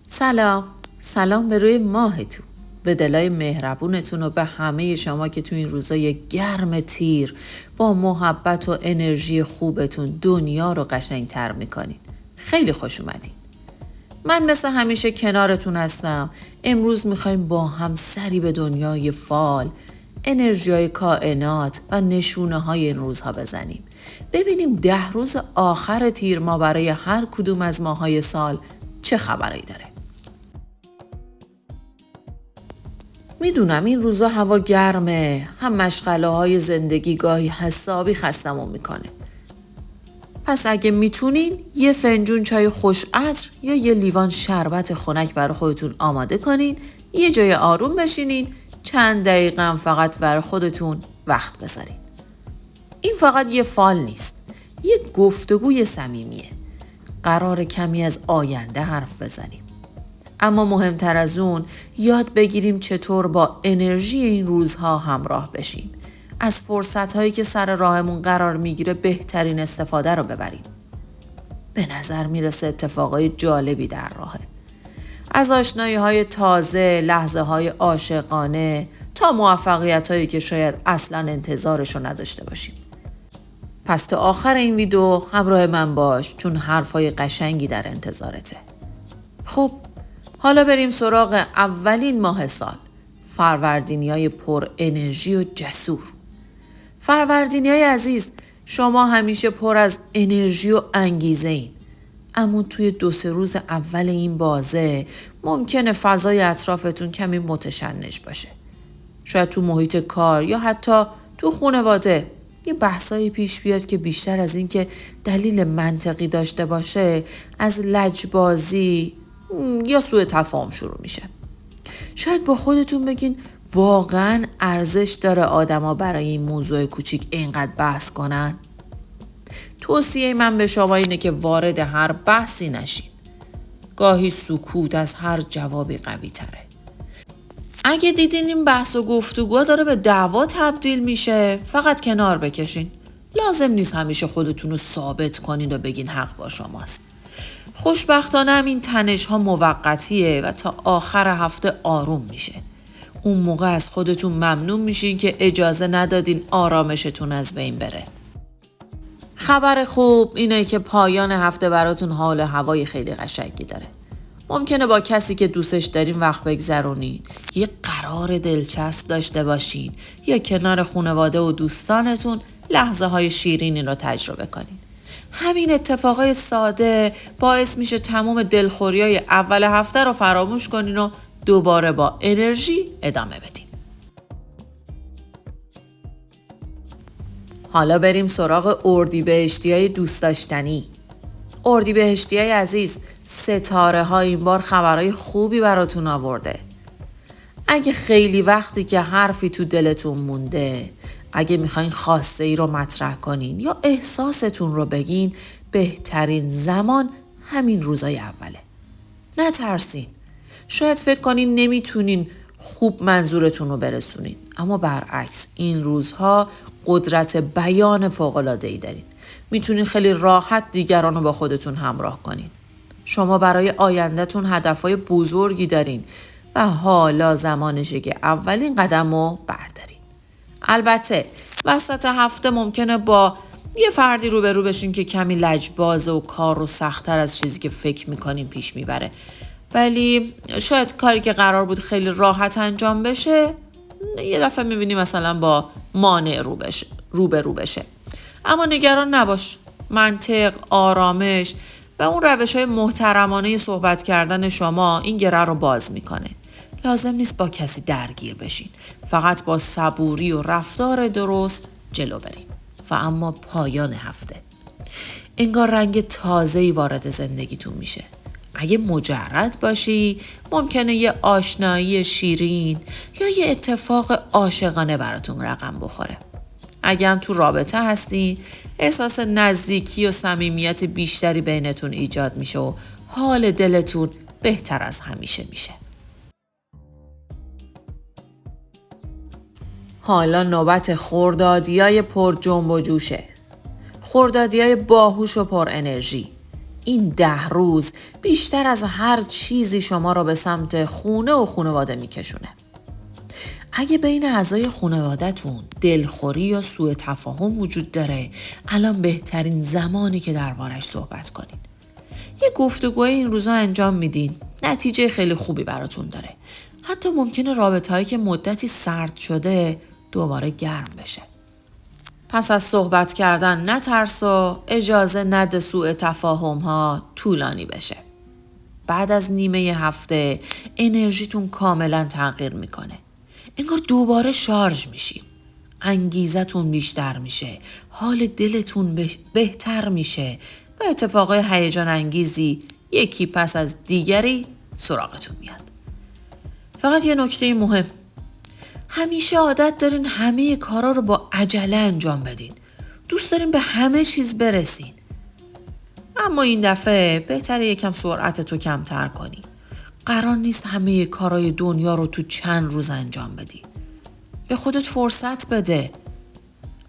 سلام به روی ماهتون، به دلای مهربونتون و به همه شما که تو این روزای گرم تیر با محبت و انرژی خوبتون دنیا رو قشنگتر میکنین. خیلی خوش اومدین. من مثل همیشه کنارتون هستم. امروز میخوایم با هم سری به دنیای فال، انرژیای کائنات و نشونه های این روزها بزنیم. ببینیم 10 روز آخر تیر ما برای هر کدوم از ماهای سال چه خبری داره. میدونم این روزا هوا گرمه، هم مشغله های زندگی گاهی حسابی خستمون میکنه. پس اگه میتونین یه فنجون چای خوش عطر یا یه لیوان شربت خنک برای خودتون آماده کنین، یه جای آروم بشینین، چند دقیقه هم فقط برای خودتون وقت بذارین. این فقط یه فال نیست، یه گفتگوی صمیمیه. قرار کمی از آینده حرف بزنیم. اما مهمتر از اون یاد بگیریم چطور با انرژی این روزها همراه بشیم. از فرصت‌هایی که سر راهمون قرار میگیره بهترین استفاده رو ببریم. به نظر میرسه اتفاقای جالبی در راهه. از آشنایی‌های تازه، لحظه‌های عاشقانه تا موفقیت‌هایی که شاید اصلاً انتظارشو نداشته باشیم. پس تا آخر این ویدیو همراه من باش، چون حرفای قشنگی در انتظارته. خب حالا بریم سراغ اولین ماه سال، فروردینیای پر انرژی و جسور. فروردینیای عزیز، شما همیشه پر از انرژی و انگیزه این. اما توی 2-3 روز اول این بازه ممکنه فضای اطرافتون کمی متشنج باشه. شاید تو محیط کار یا حتی تو خانواده یه بحثایی پیش بیاد که بیشتر از این که دلیل منطقی داشته باشه از لجبازی یا سوء تفاهم شروع میشه. شاید با خودتون بگین واقعا ارزش داره آدما برای این موضوع کوچیک اینقدر بحث کنن؟ توصیه من به شما اینه که وارد هر بحثی نشین. گاهی سکوت از هر جوابی قوی تره. اگه دیدین این بحث و گفتگو داره به دعوا تبدیل میشه، فقط کنار بکشین. لازم نیست همیشه خودتون رو ثابت کنین و بگین حق با شماست. خوشبختانه هم این تنش ها موقتیه و تا آخر هفته آروم میشه. اون موقع از خودتون ممنون میشین که اجازه ندادین آرامشتون از بین بره. خبر خوب اینه که پایان هفته براتون حال هوای خیلی قشنگی داره. ممکنه با کسی که دوستش دارین وقت بگذرونین، یه قرار دلچسب داشته باشین یا کنار خانواده و دوستانتون لحظه های شیرینی رو تجربه کنین. همین اتفاقای ساده باعث میشه تمام دلخوریای اول هفته رو فراموش کنین و دوباره با انرژی ادامه بدین. حالا بریم سراغ اردیبهشتیای دوست داشتنی. اردیبهشتیای عزیز، ستاره ها این بار خبرهای خوبی براتون آورده. اگه خیلی وقتی که حرفی تو دلتون مونده، اگه میخواین خواسته ای رو مطرح کنین یا احساستون رو بگین، بهترین زمان همین روزای اوله. نترسین. شاید فکر کنین نمیتونین خوب منظورتون رو برسونین، اما برعکس این روزها قدرت بیان فوق‌العاده‌ای دارین. میتونین خیلی راحت دیگران رو با خودتون همراه کنین. شما برای آیندهتون هدفهای بزرگی دارین و حالا زمانشه که اولین قدم رو بردارین. البته وسط هفته ممکنه با یه فردی روبرو بشین که کمی لجبازه و کار رو سخت‌تر از چیزی که فکر میکنین پیش میبره. ولی شاید کاری که قرار بود خیلی راحت انجام بشه، یه دفعه میبینی مثلا با مانع روبرو بشه. اما نگران نباش. منطق، آرامش و اون روش‌های محترمانه صحبت کردن شما این گره رو باز میکنه. لازم نیست با کسی درگیر بشین. فقط با صبوری و رفتار درست جلو برین. و اما پایان هفته انگار رنگ تازه‌ای وارد زندگیتون میشه. اگه مجرد باشی ممکنه یه آشنایی شیرین یا یه اتفاق عاشقانه براتون رقم بخوره. اگه هم تو رابطه هستی احساس نزدیکی و صمیمیت بیشتری بینتون ایجاد میشه و حال دلتون بهتر از همیشه میشه. حالا نوبت خردادیای پر جنب و جوشه. خردادیای باهوش و پر انرژی. این 10 روز بیشتر از هر چیزی شما را به سمت خونه و خانواده میکشونه. اگه بین اعضای خانواده‌تون دلخوری یا سوء تفاهم وجود داره، الان بهترین زمانی که دربارش صحبت کنین. یه گفتگوی این روزا انجام میدین، نتیجه خیلی خوبی براتون داره. حتی ممکنه رابطه‌هایی که مدتی سرد شده دوباره گرم بشه. پس از صحبت کردن نترس و اجازه نده سوء تفاهم ها طولانی بشه. بعد از نیمه هفته انرژیتون کاملا تغییر میکنه. انگار دوباره شارژ میشین. انگیزتون بیشتر میشه. حال دلتون بهتر میشه و اتفاقای هیجان انگیزی یکی پس از دیگری سراغتون میاد. فقط یه نکته مهم. همیشه عادت دارین همه کارا رو با عجله انجام بدین. دوست دارین به همه چیز برسین. اما این دفعه بهتره یکم سرعتتو کمتر کنی. قرار نیست همه کارای دنیا رو تو چند روز انجام بدی. به خودت فرصت بده.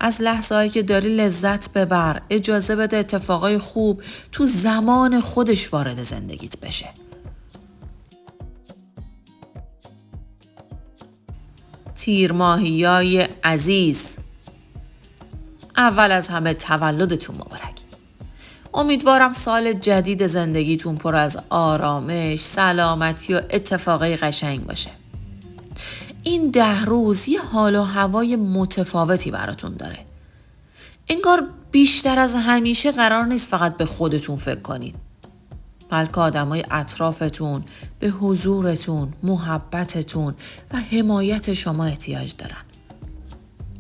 از لحظه‌هایی که داری لذت ببر. اجازه بده اتفاقای خوب تو زمان خودش وارد زندگیت بشه. تیر ماهیای عزیز، اول از همه تولدتون مبارک. امیدوارم سال جدید زندگیتون پر از آرامش، سلامتی و اتفاقای قشنگ باشه. این 10 روز یه حال و هوای متفاوتی براتون داره. انگار بیشتر از همیشه قرار نیست فقط به خودتون فکر کنید. بلکه آدمای اطرافتون به حضورتون، محبتتون و حمایت شما احتیاج دارن.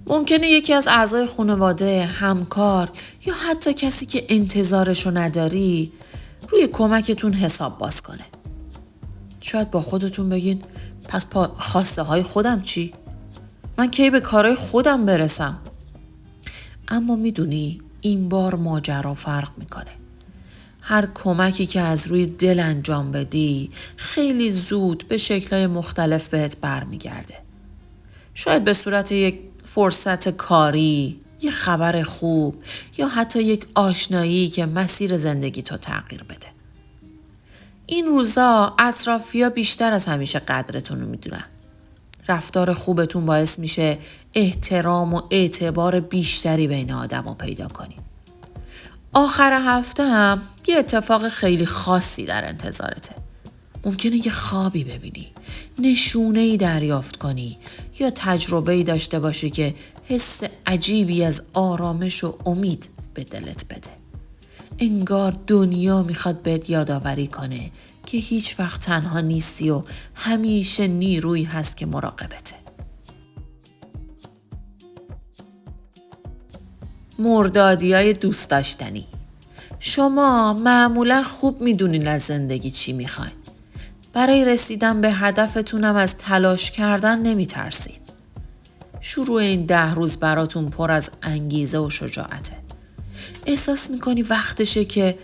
ممکنه یکی از اعضای خانواده، همکار یا حتی کسی که انتظارشو نداری روی کمکتون حساب باز کنه. شاید با خودتون بگین پس خواسته های خودم چی؟ من کی به کارهای خودم برسم؟ اما میدونی این بار ماجرا فرق میکنه. هر کمکی که از روی دل انجام بدی خیلی زود به شکل‌های مختلف بهت برمیگرده. شاید به صورت یک فرصت کاری، یک خبر خوب یا حتی یک آشنایی که مسیر زندگی تو تغییر بده. این روزا اطرافی‌ها بیشتر از همیشه قدرتون رو میدونن. رفتار خوبتون باعث میشه احترام و اعتبار بیشتری بین آدم‌ها پیدا کنید. آخر هفته هم یه اتفاق خیلی خاصی در انتظارته. ممکنه یه خوابی ببینی، نشونه‌ای دریافت کنی یا تجربه‌ای داشته باشی که حس عجیبی از آرامش و امید به دلت بده. انگار دنیا میخواد بهت یادآوری کنه که هیچ وقت تنها نیستی و همیشه نیرویی هست که مراقبته. مردادیای دوست داشتنی، شما معمولا خوب میدونین از زندگی چی میخواین. برای رسیدن به هدفتونم از تلاش کردن نمیترسید. شروع این 10 روز براتون پر از انگیزه و شجاعته. احساس میکنی وقتشه که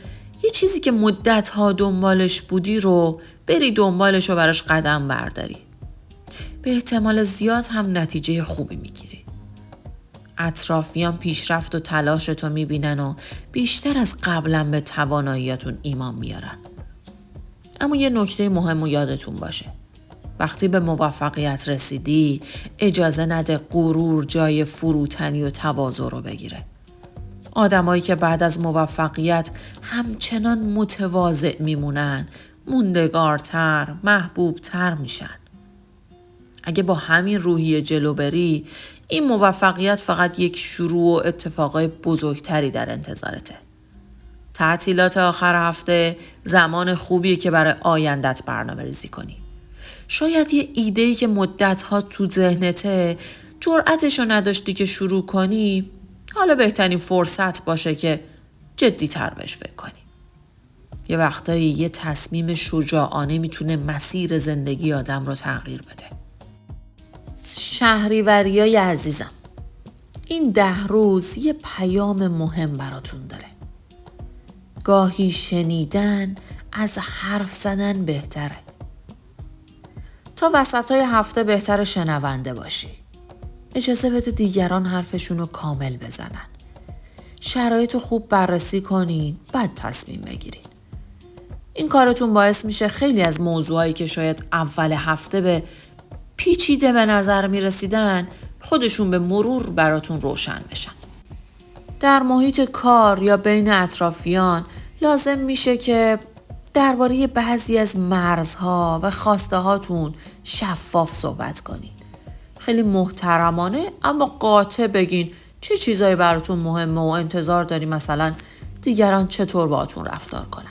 یه چیزی که مدت‌ها دنبالش بودی رو بری دنبالش و براش قدم برداری. به احتمال زیاد هم نتیجه خوبی میگیری. اطرافیان پیشرفت و تلاشتو میبینن و بیشتر از قبلا به تواناییاتون ایمان میارن. اما یه نکته مهم و یادتون باشه. وقتی به موفقیت رسیدی اجازه نده غرور جای فروتنی و تواضع رو بگیره. آدمایی که بعد از موفقیت همچنان متواضع میمونن موندگارتر، محبوبتر میشن. اگه با همین روحیه جلو بری این موفقیت فقط یک شروع و اتفاقای بزرگتری در انتظارته. تعطیلات آخر هفته زمان خوبیه که برای آیندت برنامه ریزی کنی. شاید یه ایده‌ای که مدت‌ها تو ذهنته جرأتشو نداشتی که شروع کنی، حالا بهترین فرصت باشه که جدی‌تر بهش فکر کنی. یه وقتایی یه تصمیم شجاعانه میتونه مسیر زندگی آدم رو تغییر بده. شهریوریای عزیزم، این 10 روز یه پیام مهم براتون داره. گاهی شنیدن از حرف زدن بهتره. تا وسطای هفته بهتر شنونده باشی. اجازه بده دیگران حرفشون رو کامل بزنن. شرایط رو خوب بررسی کنین، بعد تصمیم بگیرین. این کارتون باعث میشه خیلی از موضوعایی که شاید اول هفته به پیچیده به نظر میرسیدن خودشون به مرور براتون روشن بشن. در محیط کار یا بین اطرافیان لازم میشه که درباره بعضی از مرزها و خواسته هاتون شفاف صحبت کنین. خیلی محترمانه اما قاطع بگین چه چیزایی براتون مهمه و انتظار داری مثلا دیگران چطور باهاتون رفتار کنن.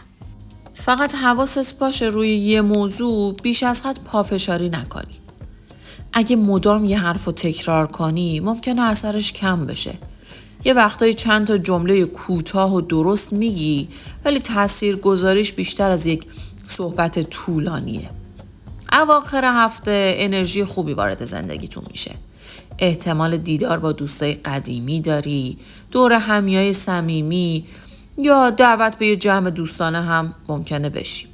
فقط حواست باشه روی یه موضوع بیش از حد پافشاری نکنی. اگه مدام یه حرفو تکرار کنی ممکنه اثرش کم بشه. یه وقتایی چند تا جمله کوتاه و درست میگی ولی تأثیر گذاریش بیشتر از یک صحبت طولانیه. اواخر هفته انرژی خوبی وارد زندگیتون میشه. احتمال دیدار با دوستای قدیمی داری، دور همیای صمیمی یا دعوت به یه جمع دوستانه هم ممکنه بشی.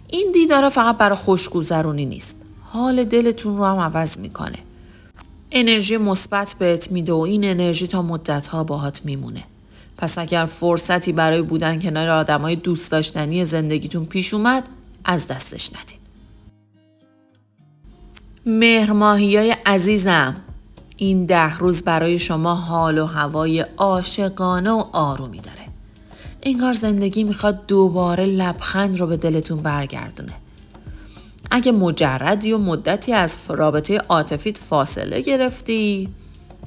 این دیدار فقط برای خوشگذرونی نیست. حال دلتون رو هم عوض میکنه. انرژی مثبت بهت میده و این انرژی تا مدت‌ها باهات میمونه. پس اگر فرصتی برای بودن کنار آدمای دوست داشتنی زندگیتون پیش اومد، از دستش ندین. مهرماهیای عزیزم، این 10 روز برای شما حال و هوای عاشقانه و آرومی داره. انگار زندگی میخواد دوباره لبخند رو به دلتون برگردونه. اگه مجردی و مدتی از رابطه عاطفیت فاصله گرفتی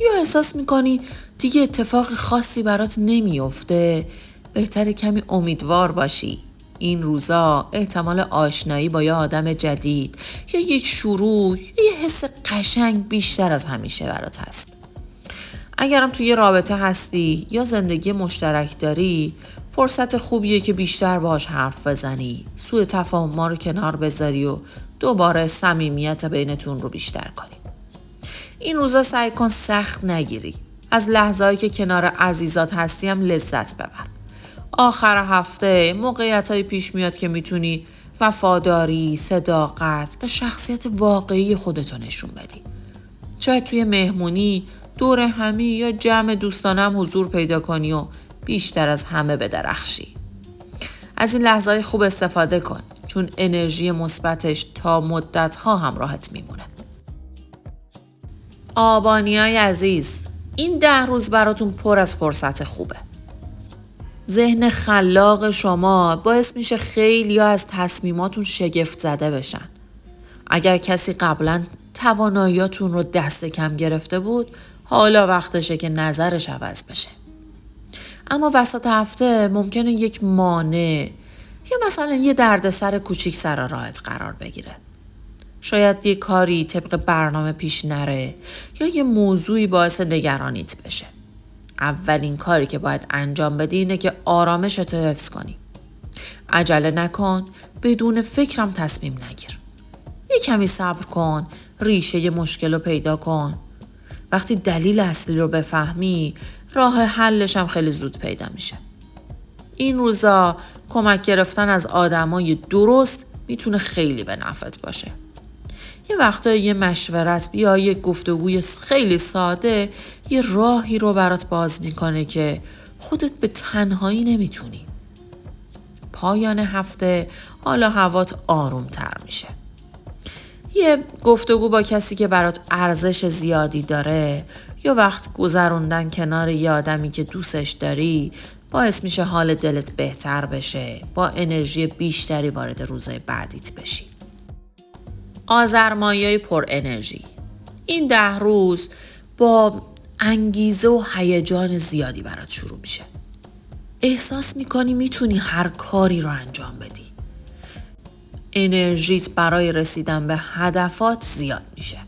یا احساس میکنی دیگه اتفاق خاصی برات نمیفته، بهتره کمی امیدوار باشی. این روزا احتمال آشنایی با یه آدم جدید یا یک شروع یا یه حس قشنگ بیشتر از همیشه برات هست. اگرم توی یه رابطه هستی یا زندگی مشترک داری، فرصت خوبیه که بیشتر باهاش حرف بزنی، سوء تفاهم‌ها رو کنار بذاری و دوباره صمیمیت بینتون رو بیشتر کنی. این روزا سعی کن سخت نگیری. از لحظه‌ای که کنار عزیزات هستی هم لذت ببر. آخر هفته موقعیتایی پیش میاد که میتونی وفاداری، صداقت و شخصیت واقعی خودتو نشون بدی. شاید توی مهمونی، دور همی یا جمع دوستانه هم حضور پیدا کنی و بیشتر از همه بدرخشی. از این لحظه‌های خوب استفاده کن چون انرژی مثبتش تا مدت‌ها همراهت میمونه. آبانیای عزیز، این 10 روز براتون پر از فرصت خوبه. ذهن خلاق شما باعث میشه خیلی از تصمیماتون شگفت زده بشن. اگر کسی قبلا تواناییاتون رو دست کم گرفته بود، حالا وقتشه که نظرش عوض بشه. اما وسط هفته ممکنه یک مانع یا مثلا یه دردسر کوچیک سر راهت قرار بگیره. شاید یه کاری طبق برنامه پیش نره یا یه موضوعی باعث نگرانیت بشه. اولین کاری که باید انجام بدی اینه که آرامشت رو حفظ کنی. عجله نکن، بدون فکرم تصمیم نگیر. یه کمی صبر کن، ریشه مشکل رو پیدا کن. وقتی دلیل اصلی رو بفهمی، راه حلش هم خیلی زود پیدا میشه. این روزا کمک گرفتن از آدمای درست میتونه خیلی به نفعت باشه. یه وقتا یه مشورت یا یه گفتگوی خیلی ساده یه راهی رو برات باز میکنه که خودت به تنهایی نمیتونی. پایان هفته حالا هوات آروم تر میشه. یه گفتگو با کسی که برات ارزش زیادی داره یا وقت گذروندن کنار یه آدمی که دوستش داری باعث میشه حال دلت بهتر بشه، با انرژی بیشتری وارد روزهای بعدیت بشی. آذر ماهیای پر انرژی، این 10 روز با انگیزه و هیجان زیادی برات شروع میشه. احساس میکنی میتونی هر کاری رو انجام بدی. انرژیت برای رسیدن به هدفات زیاد میشه.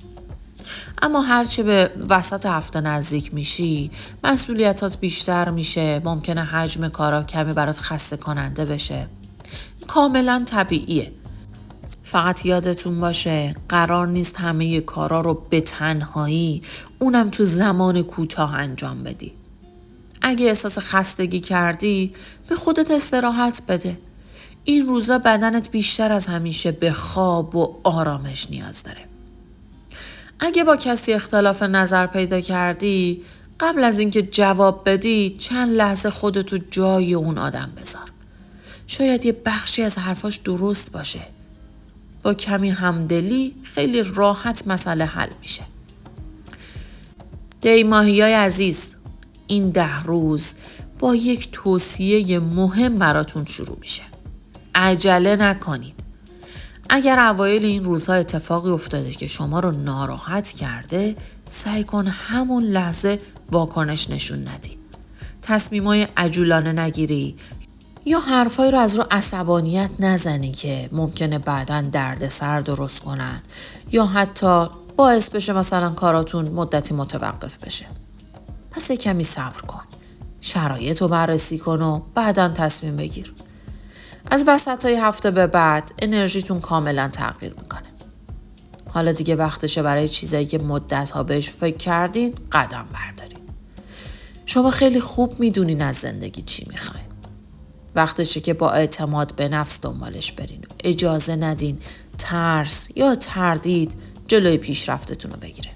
اما هرچه به وسط هفته نزدیک میشی، مسئولیتات بیشتر میشه، ممکنه حجم کارا کمی برات خسته کننده بشه. کاملا طبیعیه. فقط یادتون باشه قرار نیست همه کارا رو به تنهایی، اونم تو زمان کوتاه انجام بدی. اگه احساس خستگی کردی، به خودت استراحت بده. این روزا بدنت بیشتر از همیشه به خواب و آرامش نیاز داره. اگه با کسی اختلاف نظر پیدا کردی، قبل از اینکه جواب بدی چند لحظه خودتو جای اون آدم بذار. شاید یه بخشی از حرفاش درست باشه. با کمی همدلی خیلی راحت مسئله حل میشه. ماهیای عزیز، این 10 روز با یک توصیه مهم براتون شروع میشه. عجله نکنید. اگر اوایل این روزها اتفاقی افتاده که شما رو ناراحت کرده، سعی کن همون لحظه واکنش نشون ندی. تصمیمای عجولانه نگیری یا حرفایی رو از رو عصبانیت نزنی که ممکنه بعداً دردسر درست کنن یا حتی باعث بشه مثلا کاراتون مدتی متوقف بشه. پس یک کمی صبر کن. شرایط رو بررسی کن و بعداً تصمیم بگیر. از وسطای هفته به بعد انرژیتون کاملا تغییر میکنه. حالا دیگه وقتشه برای چیزایی که مدت‌ها بهش فکر کردین قدم بردارین. شما خیلی خوب میدونین از زندگی چی میخواین. وقتشه که با اعتماد به نفس دنبالش برین و اجازه ندین ترس یا تردید جلوی پیشرفتتون رو بگیره.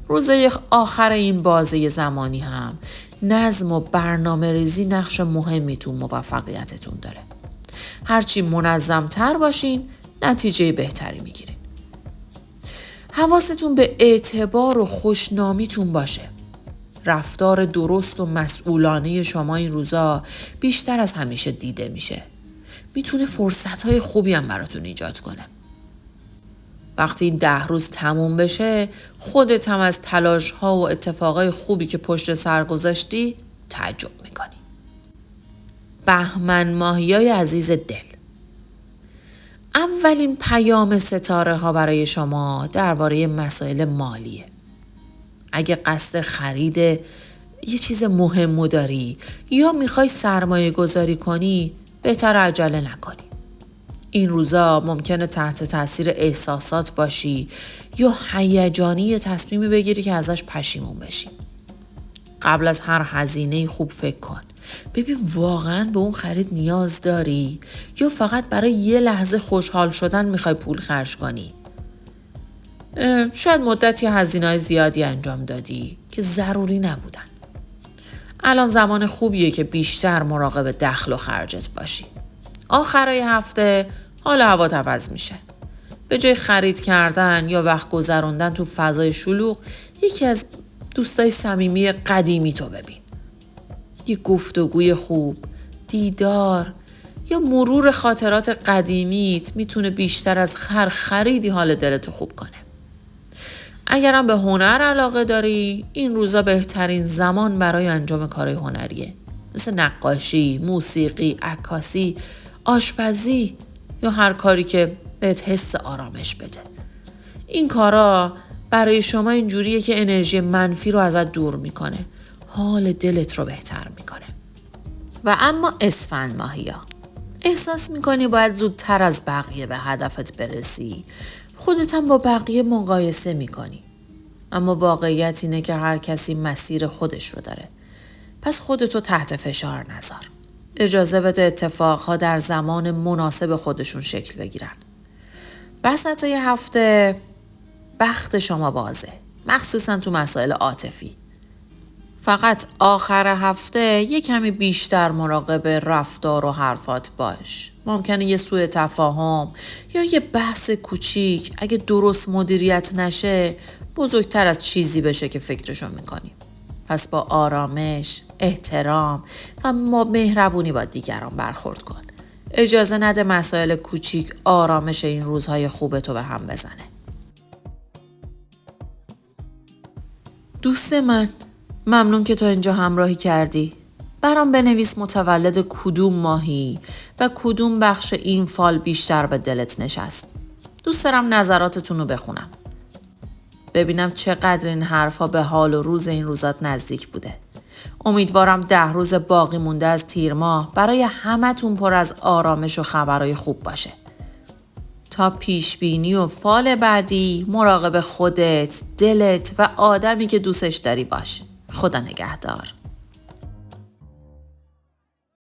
روزهای آخر این بازه زمانی هم نظم و برنامه ریزی نقش مهمی تو موفقیتتون داره. هرچی منظم‌تر باشین نتیجه بهتری میگیرین. حواستون به اعتبار و خوشنامیتون باشه. رفتار درست و مسئولانه شما این روزا بیشتر از همیشه دیده میشه. میتونه فرصتهای خوبی هم براتون ایجاد کنه. وقتی این 10 روز تموم بشه خودت هم از تلاش‌ها و اتفاقای خوبی که پشت سر گذاشتی تعجب میکنی. بهمن ماهیای عزیز دل، اولین پیام ستاره ها برای شما درباره مسائل مالیه. اگه قصد خرید یه چیز مهمو داری یا میخوای سرمایه گذاری کنی بهتر عجله نکنی. این روزا ممکنه تحت تاثیر احساسات باشی یا هیجانی تصمیمی بگیری که ازش پشیمون بشی. قبل از هر هزینه خوب فکر کن. ببین واقعاً به اون خرید نیاز داری یا فقط برای یه لحظه خوشحال شدن میخوای پول خرج کنی. شاید مدتی هزینه‌های زیادی انجام دادی که ضروری نبودن. الان زمان خوبیه که بیشتر مراقب دخل و خرجت باشی. آخرای هفته حال هوات عوض میشه. به جای خرید کردن یا وقت گذروندن تو فضای شلوغ یکی از دوستای صمیمی قدیمی تو ببین. یه گفتگوی خوب، دیدار یا مرور خاطرات قدیمیت میتونه بیشتر از هر خریدی حال دلتو خوب کنه. اگرم به هنر علاقه داری، این روزا بهترین زمان برای انجام کارهای هنریه. مثل نقاشی، موسیقی، عکاسی، آشپزی یا هر کاری که بهت حس آرامش بده. این کارا برای شما اینجوریه که انرژی منفی رو ازت دور میکنه. حال دلت رو بهتر میکنه. و اما اسفند ماهیا، احساس میکنی باید زودتر از بقیه به هدفت برسی. خودت هم با بقیه مقایسه میکنی. اما واقعیت اینه که هر کسی مسیر خودش رو داره. پس خودتو تحت فشار نذار. اجازه بده اتفاقها در زمان مناسب خودشون شکل بگیرن. وسطای هفته بخت شما بازه. مخصوصا تو مسائل عاطفی. فقط آخر هفته یه کمی بیشتر مراقب رفتار و حرفات باش. ممکنه یه سوء تفاهم یا یه بحث کوچیک اگه درست مدیریت نشه بزرگتر از چیزی بشه که فکرشو میکنی. پس با آرامش، احترام و مهربونی با دیگران برخورد کن. اجازه نده مسائل کوچیک آرامش این روزهای خوبتو به هم بزنه. دوست من، ممنون که تا اینجا همراهی کردی. برام بنویس متولد کدوم ماهی و کدوم بخش این فال بیشتر به دلت نشست. دوست دارم نظراتتون رو بخونم. ببینم چقدر این حرفا به حال و روز این روزات نزدیک بوده. امیدوارم 10 روز باقی مونده از تیر ماه برای همتون پر از آرامش و خبرای خوب باشه. تا پیش بینی و فال بعدی مراقب خودت، دلت و آدمی که دوستش داری باش. خدا نگهدار.